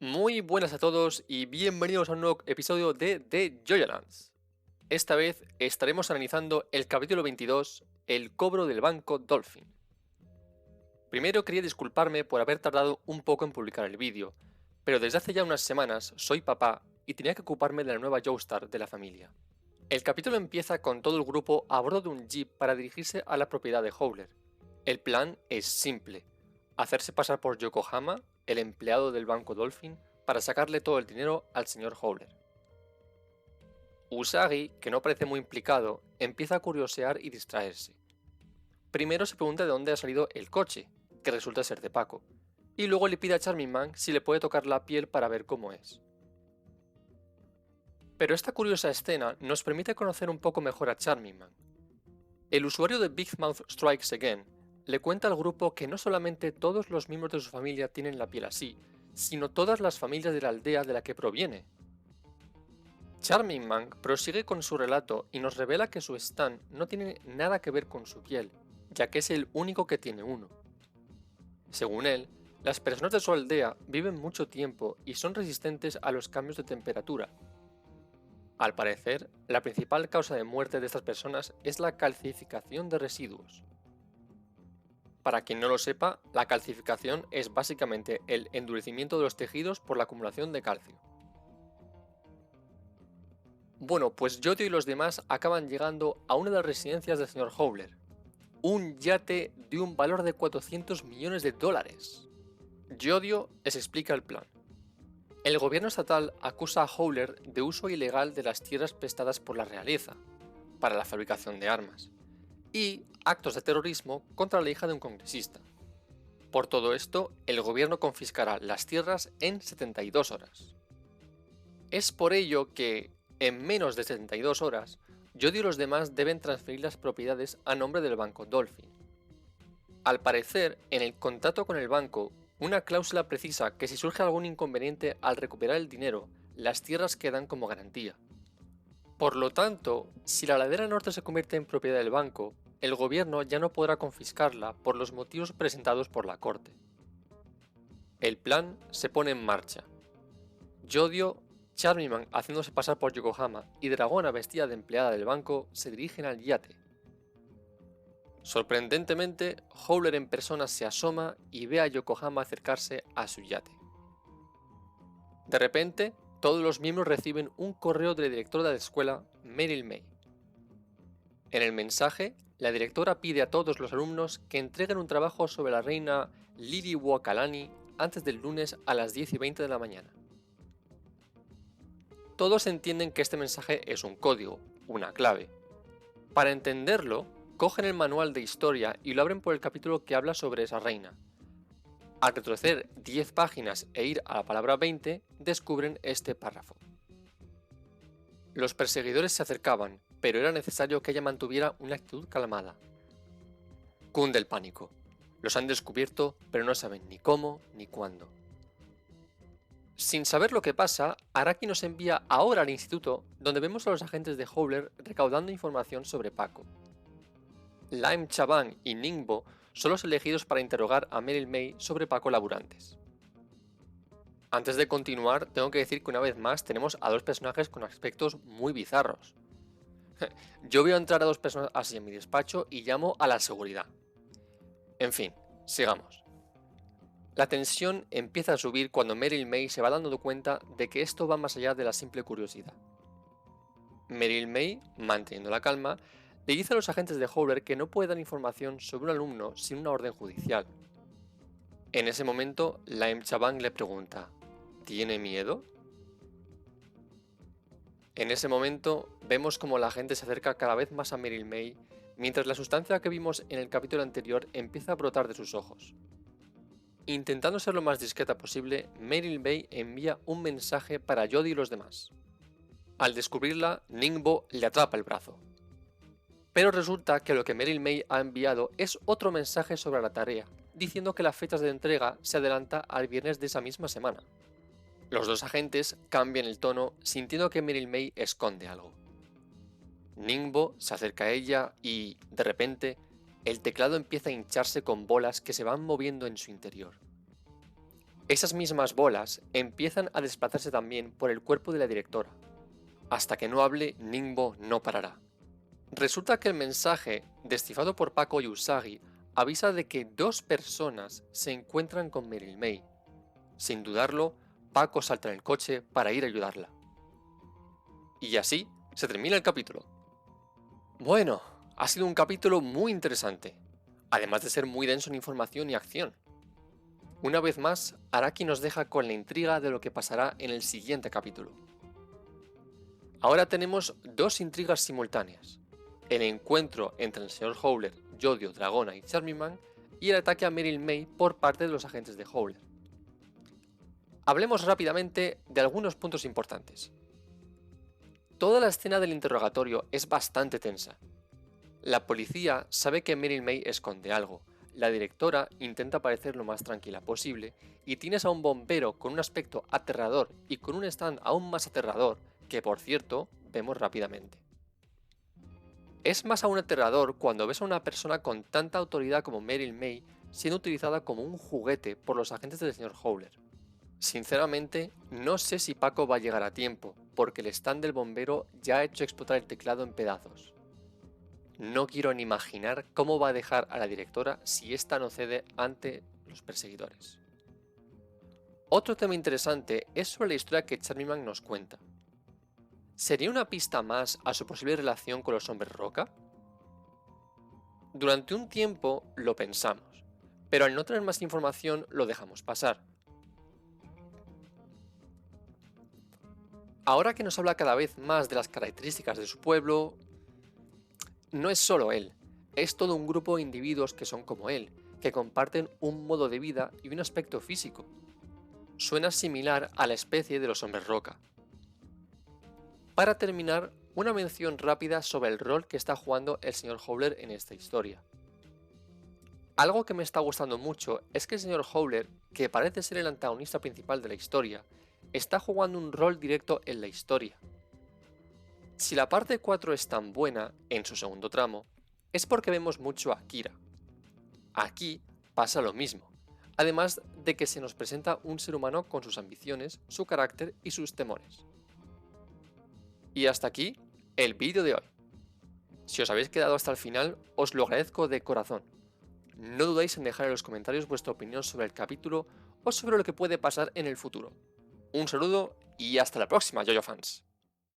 Muy buenas a todos y bienvenidos a un nuevo episodio de The Joylands. Esta vez estaremos analizando el capítulo 22, el cobro del banco Dolphin. Primero quería disculparme por haber tardado un poco en publicar el vídeo, pero desde hace ya unas semanas soy papá y tenía que ocuparme de la nueva Joestar de la familia. El capítulo empieza con todo el grupo a bordo de un jeep para dirigirse a la propiedad de Howler. El plan es simple: hacerse pasar por Yokohama, el empleado del banco Dolphin, para sacarle todo el dinero al señor Howler. Usagi, que no parece muy implicado, empieza a curiosear y distraerse. Primero se pregunta de dónde ha salido el coche, que resulta ser de Paco, y luego le pide a Charming Man si le puede tocar la piel para ver cómo es. Pero esta curiosa escena nos permite conocer un poco mejor a Charming Man. El usuario de Big Mouth Strikes Again le cuenta al grupo que no solamente todos los miembros de su familia tienen la piel así, sino todas las familias de la aldea de la que proviene. Charming Man prosigue con su relato y nos revela que su stand no tiene nada que ver con su piel, ya que es el único que tiene uno. Según él, las personas de su aldea viven mucho tiempo y son resistentes a los cambios de temperatura. Al parecer, la principal causa de muerte de estas personas es la calcificación de residuos. Para quien no lo sepa, la calcificación es básicamente el endurecimiento de los tejidos por la acumulación de calcio. Bueno, pues Yodio y los demás acaban llegando a una de las residencias del señor Howler, un yate de un valor de 400 millones de dólares. Yodio les explica el plan. El gobierno estatal acusa a Howler de uso ilegal de las tierras prestadas por la realeza para la fabricación de armas y actos de terrorismo contra la hija de un congresista. Por todo esto, el gobierno confiscará las tierras en 72 horas. Es por ello que, en menos de 72 horas, Jody y los demás deben transferir las propiedades a nombre del banco Dolphin. Al parecer, en el contrato con el banco, una cláusula precisa que si surge algún inconveniente al recuperar el dinero, las tierras quedan como garantía. Por lo tanto, si la ladera norte se convierte en propiedad del banco, el gobierno ya no podrá confiscarla por los motivos presentados por la corte. El plan se pone en marcha. Yodio, Charming Man haciéndose pasar por Yokohama y Dragona vestida de empleada del banco se dirigen al yate. Sorprendentemente, Howler en persona se asoma y ve a Yokohama acercarse a su yate. De repente, todos los miembros reciben un correo de la directora de la escuela, Meryl May. En el mensaje, la directora pide a todos los alumnos que entreguen un trabajo sobre la reina Lily Wakalani antes del lunes a las 10:20 de la mañana. Todos entienden que este mensaje es un código, una clave. Para entenderlo, cogen el manual de historia y lo abren por el capítulo que habla sobre esa reina. Al retroceder 10 páginas e ir a la palabra 20, descubren este párrafo. Los perseguidores se acercaban, pero era necesario que ella mantuviera una actitud calmada. Cunde el pánico. Los han descubierto, pero no saben ni cómo ni cuándo. Sin saber lo que pasa, Araki nos envía ahora al instituto, donde vemos a los agentes de Howler recaudando información sobre Paco. Lime Chaban y Ningbo son los elegidos para interrogar a Meryl May sobre Paco Laburantes. Antes de continuar, tengo que decir que una vez más tenemos a dos personajes con aspectos muy bizarros. Yo veo entrar a dos personas así en mi despacho y llamo a la seguridad. En fin, sigamos. La tensión empieza a subir cuando Meryl May se va dando cuenta de que esto va más allá de la simple curiosidad. Meryl May, manteniendo la calma, le dice a los agentes de Howler que no puede dar información sobre un alumno sin una orden judicial. En ese momento, Lime Chabang le pregunta: ¿tiene miedo? En ese momento, vemos como la gente se acerca cada vez más a Meryl May, mientras la sustancia que vimos en el capítulo anterior empieza a brotar de sus ojos. Intentando ser lo más discreta posible, Meryl May envía un mensaje para Jody y los demás. Al descubrirla, Ningbo le atrapa el brazo. Pero resulta que lo que Meryl May ha enviado es otro mensaje sobre la tarea, diciendo que la fecha de entrega se adelanta al viernes de esa misma semana. Los dos agentes cambian el tono, sintiendo que Meryl May esconde algo. Ningbo se acerca a ella y, de repente, el teclado empieza a hincharse con bolas que se van moviendo en su interior. Esas mismas bolas empiezan a desplazarse también por el cuerpo de la directora. Hasta que no hable, Ningbo no parará. Resulta que el mensaje, descifrado por Paco y Usagi, avisa de que dos personas se encuentran con Meryl May. Sin dudarlo, Paco salta en el coche para ir a ayudarla. Y así se termina el capítulo. Bueno, ha sido un capítulo muy interesante, además de ser muy denso en información y acción. Una vez más, Araki nos deja con la intriga de lo que pasará en el siguiente capítulo. Ahora tenemos dos intrigas simultáneas: el encuentro entre el Sr. Howler, Yodio, Dragona y Charming Man, y el ataque a Meryl May por parte de los agentes de Howler. Hablemos rápidamente de algunos puntos importantes. Toda la escena del interrogatorio es bastante tensa. La policía sabe que Meryl May esconde algo, la directora intenta parecer lo más tranquila posible, y tienes a un bombero con un aspecto aterrador y con un stand aún más aterrador, que por cierto, vemos rápidamente. Es más aún aterrador cuando ves a una persona con tanta autoridad como Meryl May siendo utilizada como un juguete por los agentes del Sr. Howler. Sinceramente, no sé si Paco va a llegar a tiempo, porque el stand del bombero ya ha hecho explotar el teclado en pedazos. No quiero ni imaginar cómo va a dejar a la directora si ésta no cede ante los perseguidores. Otro tema interesante es sobre la historia que Charming Man nos cuenta. ¿Sería una pista más a su posible relación con los hombres roca? Durante un tiempo lo pensamos, pero al no tener más información lo dejamos pasar. Ahora que nos habla cada vez más de las características de su pueblo, no es solo él, es todo un grupo de individuos que son como él, que comparten un modo de vida y un aspecto físico. Suena similar a la especie de los hombres roca. Para terminar, una mención rápida sobre el rol que está jugando el Sr. Howler en esta historia. Algo que me está gustando mucho es que el Sr. Howler, que parece ser el antagonista principal de la historia, está jugando un rol directo en la historia. Si la parte 4 es tan buena, en su segundo tramo, es porque vemos mucho a Kira. Aquí pasa lo mismo, además de que se nos presenta un ser humano con sus ambiciones, su carácter y sus temores. Y hasta aquí el vídeo de hoy. Si os habéis quedado hasta el final, os lo agradezco de corazón. No dudéis en dejar en los comentarios vuestra opinión sobre el capítulo o sobre lo que puede pasar en el futuro. Un saludo y hasta la próxima, JoJo fans.